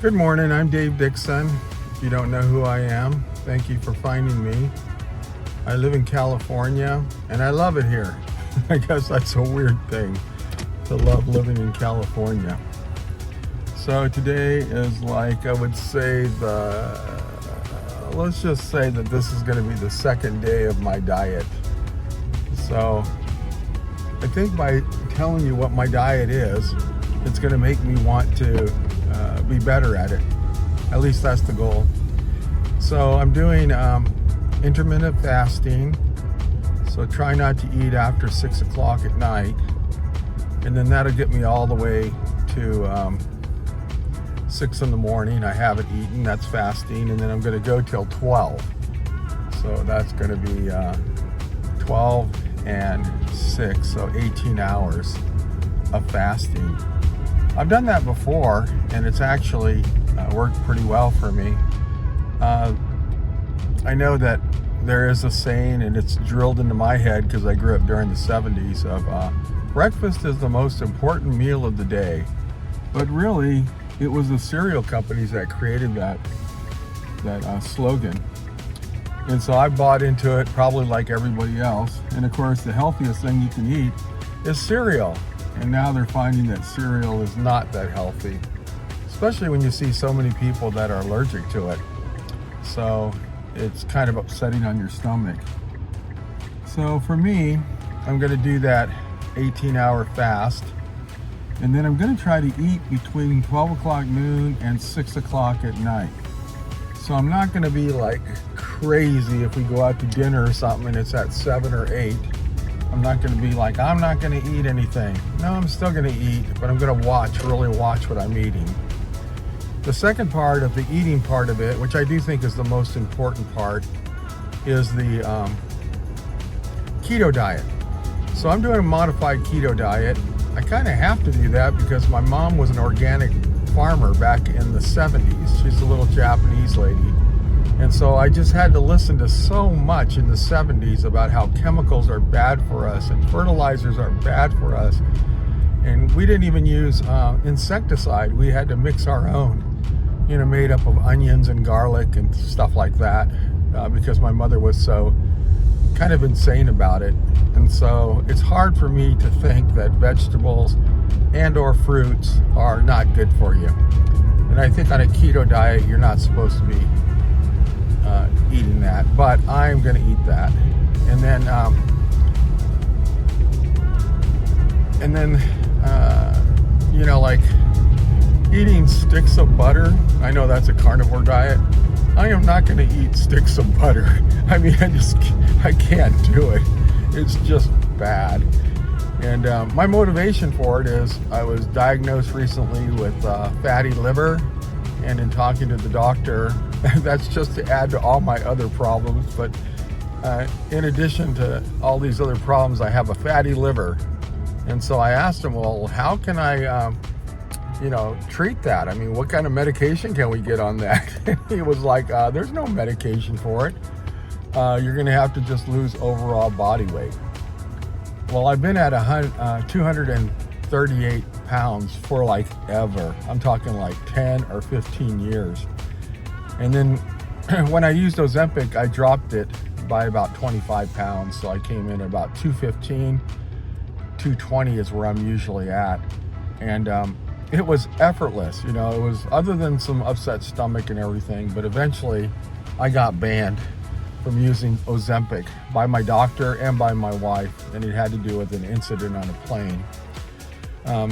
Good morning, I'm Dave Dixon. If you don't know who I am, thank you for finding me. I live in California and I love it here. I guess that's a weird thing to love living in California. So today is like, I would say let's just say that this is going to be the second day of my diet. So I think by telling you what my diet is, it's going to make me want to be better at it. At least that's the goal. So I'm doing intermittent fasting. So try not to eat after 6 o'clock at night. And then that'll get me all the way to 6 in the morning. I haven't eaten, that's fasting. And then I'm going to go till 12. So that's going to be 12 and 6, so 18 hours of fasting. I've done that before, and it's actually worked pretty well for me. I know that there is a saying, and it's drilled into my head because I grew up during the 70s, of breakfast is the most important meal of the day. But really, it was the cereal companies that created that slogan. And so I bought into it, probably like everybody else. And of course, the healthiest thing you can eat is cereal. And now they're finding that cereal is not that healthy, especially when you see so many people that are allergic to it. So it's kind of upsetting on your stomach. So for me, I'm going to do that 18-hour fast. And then I'm going to try to eat between 12 o'clock noon and 6 o'clock at night. So I'm not going to be like crazy if we go out to dinner or something and it's at 7 or 8. I'm not going to be like, I'm not going to eat anything. No, I'm still going to eat, but I'm going to really watch what I'm eating. The second part of the eating part of it, which I do think is the most important part, is the keto diet. So I'm doing a modified keto diet. I kind of have to do that because my mom was an organic farmer back in the 70s. She's a little Japanese lady. And so I just had to listen to so much in the 70s about how chemicals are bad for us and fertilizers are bad for us. And we didn't even use insecticide. We had to mix our own, made up of onions and garlic and stuff like that, because my mother was so kind of insane about it. And so it's hard for me to think that vegetables and or fruits are not good for you. And I think on a keto diet, you're not supposed to be eating that, but I'm going to eat that. And then like eating sticks of butter. I know that's a carnivore diet. I am not going to eat sticks of butter. I mean, I can't do it. It's just bad. And my motivation for it is I was diagnosed recently with fatty liver, and in talking to the doctor, that's just to add to all my other problems. But in addition to all these other problems, I have a fatty liver. And so I asked him, well, how can I, treat that? I mean, what kind of medication can we get on that? He was like, there's no medication for it. You're going to have to just lose overall body weight. Well, I've been at 238 pounds for like ever. I'm talking like 10 or 15 years. And then when I used Ozempic, I dropped it by about 25 pounds. So I came in about 215, 220 is where I'm usually at. And it was effortless, it was, other than some upset stomach and everything, but eventually I got banned from using Ozempic by my doctor and by my wife, and it had to do with an incident on a plane. I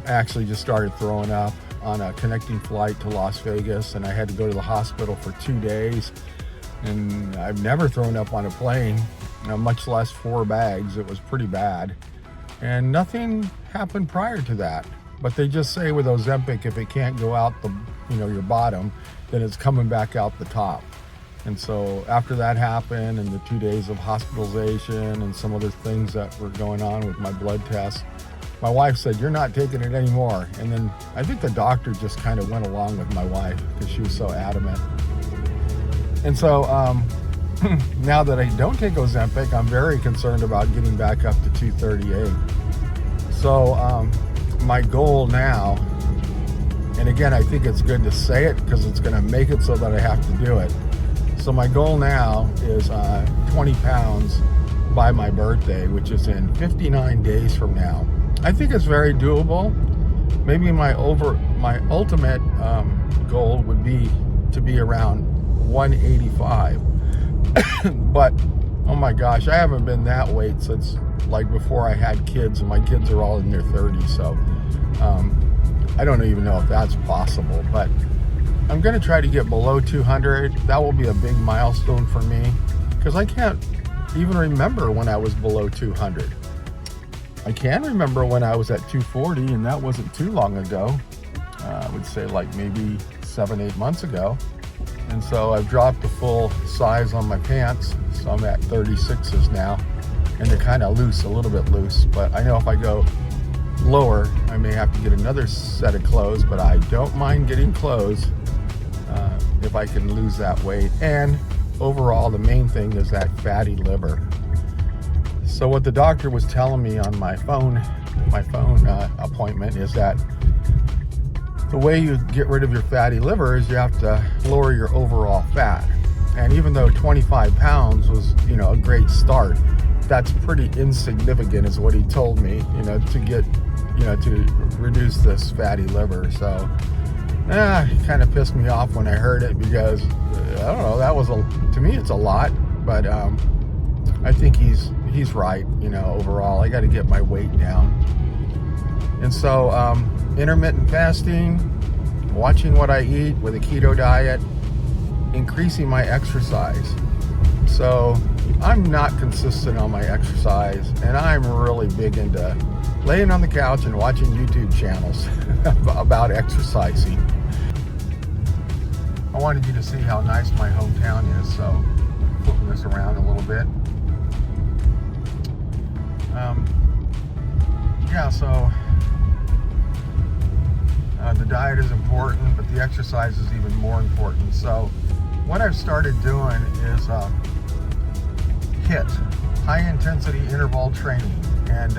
actually just started throwing up on a connecting flight to Las Vegas, and I had to go to the hospital for 2 days. And I've never thrown up on a plane, much less 4 bags. It was pretty bad. And nothing happened prior to that. But they just say with Ozempic, if it can't go out your bottom, then it's coming back out the top. And so after that happened, and the 2 days of hospitalization and some other things that were going on with my blood tests, my wife said, you're not taking it anymore. And then I think the doctor just kind of went along with my wife because she was so adamant. And so now that I don't take Ozempic, I'm very concerned about getting back up to 238. So my goal now And again, I think it's good to say it because it's going to make it so that I have to do it. So my goal now is 20 pounds by my birthday, which is in 59 days from now. I think it's very doable. Maybe my ultimate goal would be to be around 185. But oh my gosh, I haven't been that weight since like before I had kids, and my kids are all in their 30s. So I don't even know if that's possible, but I'm going to try to get below 200. That will be a big milestone for me because I can't even remember when I was below 200. I can remember when I was at 240, and that wasn't too long ago. I would say like maybe 7-8 months ago. And so I've dropped the full size on my pants, so I'm at 36s now, and they're kind of loose, a little bit loose, but I know if I go lower, I may have to get another set of clothes, but I don't mind getting clothes if I can lose that weight. And overall, the main thing is that fatty liver. So what the doctor was telling me on my phone appointment is that the way you get rid of your fatty liver is you have to lower your overall fat. And even though 25 pounds was, a great start, that's pretty insignificant is what he told me, to get, to reduce this fatty liver. So, it kind of pissed me off when I heard it because, I don't know, to me it's a lot, but I think he's right, overall. I got to get my weight down. And so, intermittent fasting, watching what I eat with a keto diet, increasing my exercise. So I'm not consistent on my exercise, and I'm really big into laying on the couch and watching YouTube channels about exercising. I wanted you to see how nice my hometown is, so flipping this around a little bit. So the diet is important, but the exercise is even more important. So what I've started doing is HIIT, high intensity interval training, and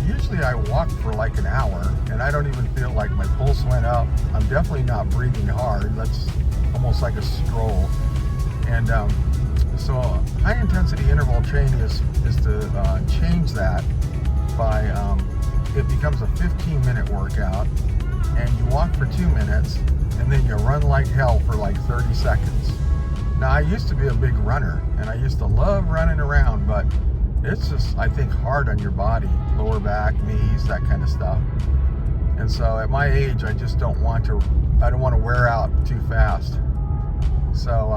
usually I walk for like an hour and I don't even feel like my pulse went up. I'm definitely not breathing hard. That's almost like a stroll. And so high intensity interval training is to change that by it becomes a 15-minute workout, and you walk for 2 minutes, and then you run like hell for like 30 seconds. Now, I used to be a big runner, and I used to love running around, but it's just, I think, hard on your body, lower back, knees, that kind of stuff. And so at my age, I just don't want to wear out too fast. So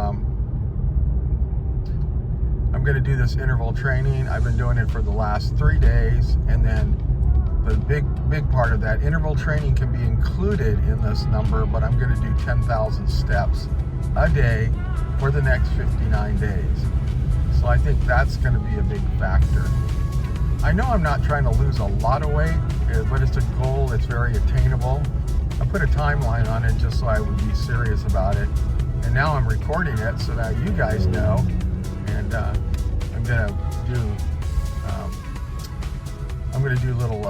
I'm going to do this interval training. I've been doing it for the last 3 days, and then the big part of that interval training can be included in this number, but I'm going to do 10,000 steps a day for the next 59 days. So I think that's going to be a big factor. I know I'm not trying to lose a lot of weight, but it's a goal that's very attainable. I put a timeline on it just so I would be serious about it. And now I'm recording it so that you guys know. And I'm going to do little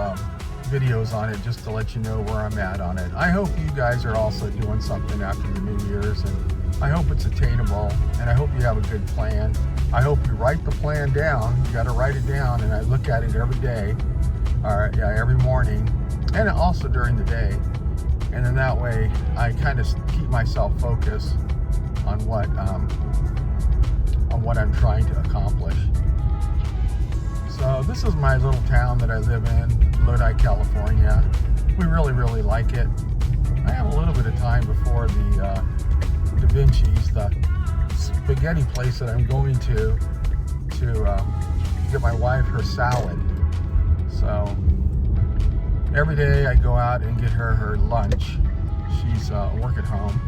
videos on it just to let you know where I'm at on it. I hope you guys are also doing something after the New Year's, and I hope it's attainable, and I hope you have a good plan. I hope you write the plan down. You got to write it down, and I look at it every day, or every morning, and also during the day. And then that way, I kind of keep myself focused on what I'm trying to accomplish. So this is my little town that I live in, Lodi, California. We really, really like it. I have a little bit of time before the Da Vinci's, the spaghetti place that I'm going to get my wife her salad. So every day I go out and get her lunch. She's work at home,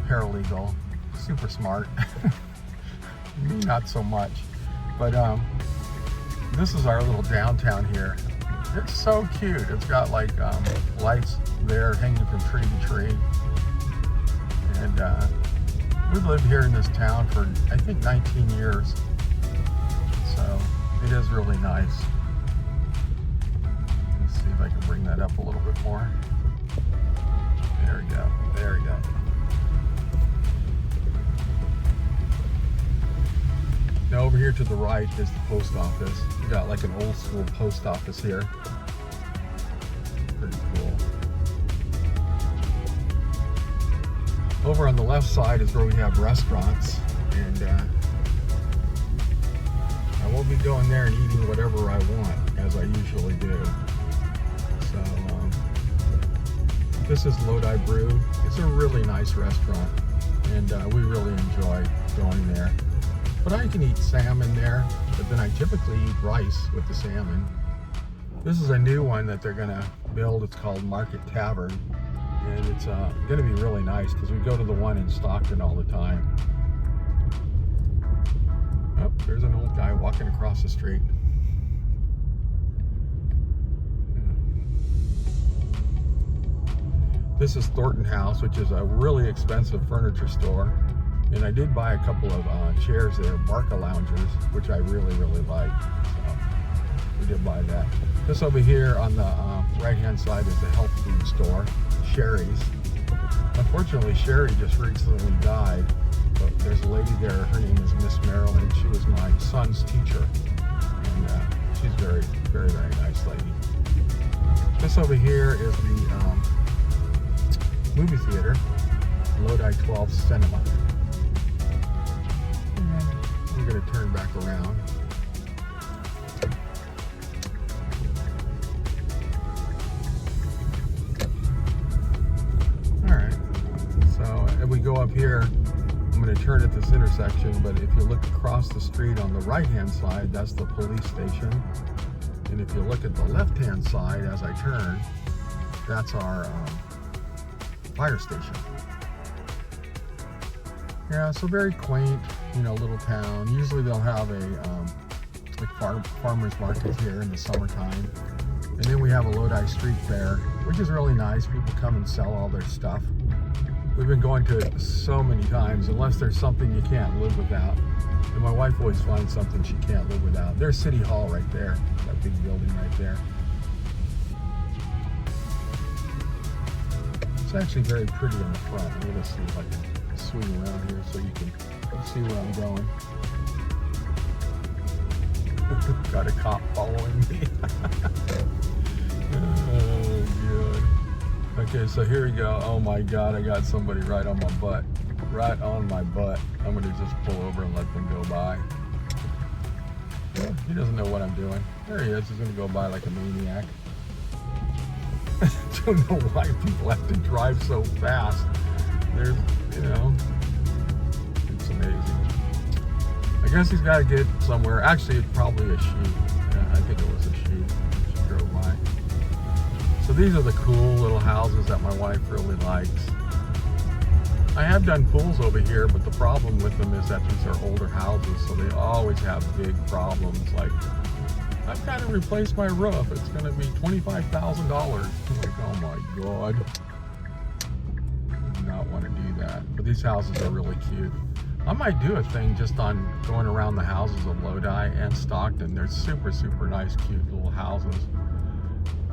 paralegal, super smart. Me, not so much. But this is our little downtown here. It's so cute. It's got like lights there hanging from tree to tree. And we've lived here in this town for, I think, 19 years. So it is really nice. Let's see if I can bring that up a little bit more. to the right is the post office. We got like an old school post office here. Pretty cool. Over on the left side is where we have restaurants, and I will be going there and eating whatever I want, as I usually do. So this is Lodi Brew. It's a really nice restaurant, and we really enjoy going there. But I can eat salmon there, but then I typically eat rice with the salmon. This is a new one that they're gonna build. It's called Market Tavern, and it's gonna be really nice because we go to the one in Stockton all the time. Oh, there's an old guy walking across the street. This is Thornton House, which is a really expensive furniture store. And I did buy a couple of chairs there, Barca loungers, which I really like. So we did buy that. This over here on the right-hand side is the health food store, Sherry's. Unfortunately, Sherry just recently died, but there's a lady there. Her name is Miss Marilyn. She was my son's teacher, and she's very nice lady. This over here is the movie theater, Lodi 12 Cinema. We're going to turn back around. Alright, so if we go up here, I'm going to turn at this intersection, but if you look across the street on the right hand side, that's the police station. And if you look at the left hand side as I turn, that's our fire station. Yeah, so very quaint, little town. Usually they'll have a like farmers markets here in the summertime, and then we have a Lodi street fair, which is really nice. People come and sell all their stuff. We've been going to it so many times, unless there's something you can't live without. And my wife always finds something she can't live without. There's City Hall right there, that big building right there. It's actually very pretty in the front. I'm going to see if I can swing around here so you can see where I'm going. Got a cop following me. Oh, good. Okay, so here we go. Oh my God, I got somebody right on my butt. Right on my butt. I'm going to just pull over and let them go by. He doesn't know what I'm doing. There he is. He's going to go by like a maniac. I don't know why people have to drive so fast. There's, it's amazing. I guess he's got to get somewhere. Actually, it's probably a sheep. Yeah, I think it was a sheep. She drove by. So these are the cool little houses that my wife really likes. I have done pools over here, but the problem with them is that these are older houses, so they always have big problems. Like, I've got to replace my roof. It's going to be $25,000. I'm like, oh my God. I do not want to do that. But these houses are really cute. I might do a thing just on going around the houses of Lodi and Stockton. They're super nice, cute little houses.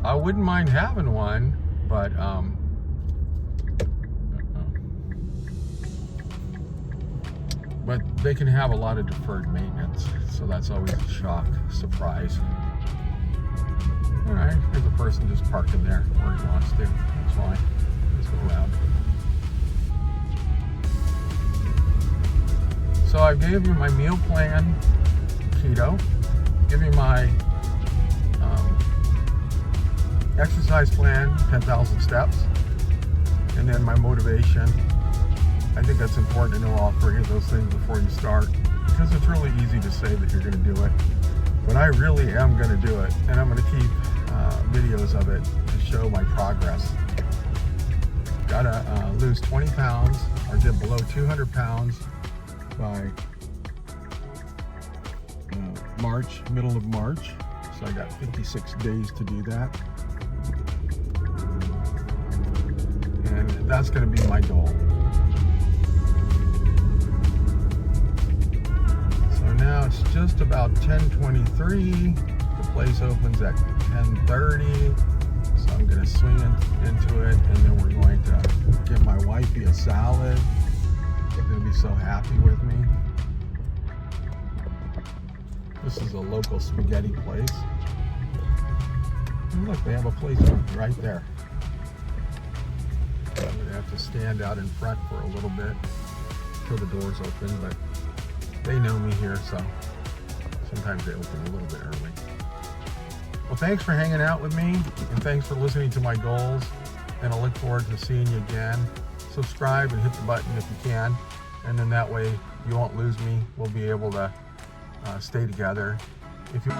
I wouldn't mind having one, but they can have a lot of deferred maintenance, so that's always a shock, surprise. All right, there's a person just parking there where he wants to. That's fine. Let's go around. So I gave you my meal plan, keto. Give you my exercise plan, 10,000 steps, and then my motivation. I think that's important to know all three of those things before you start, because it's really easy to say that you're going to do it, but I really am going to do it, and I'm going to keep videos of it to show my progress. Gotta lose 20 pounds or get below 200 pounds by middle of March. So I got 56 days to do that. And that's going to be my goal. So now it's just about 10:23. The place opens at 10:30. So I'm going to swing into it, and then we're going to give my wifey a salad. She's going to be so happy with me. This is a local spaghetti place. And look, they have a place right there. I'm gonna have to stand out in front for a little bit until the doors open, but they know me here, so sometimes they open a little bit early. Well, thanks for hanging out with me, and thanks for listening to my goals, and I look forward to seeing you again. Subscribe and hit the button if you can, and then that way you won't lose me. We'll be able to stay together. If you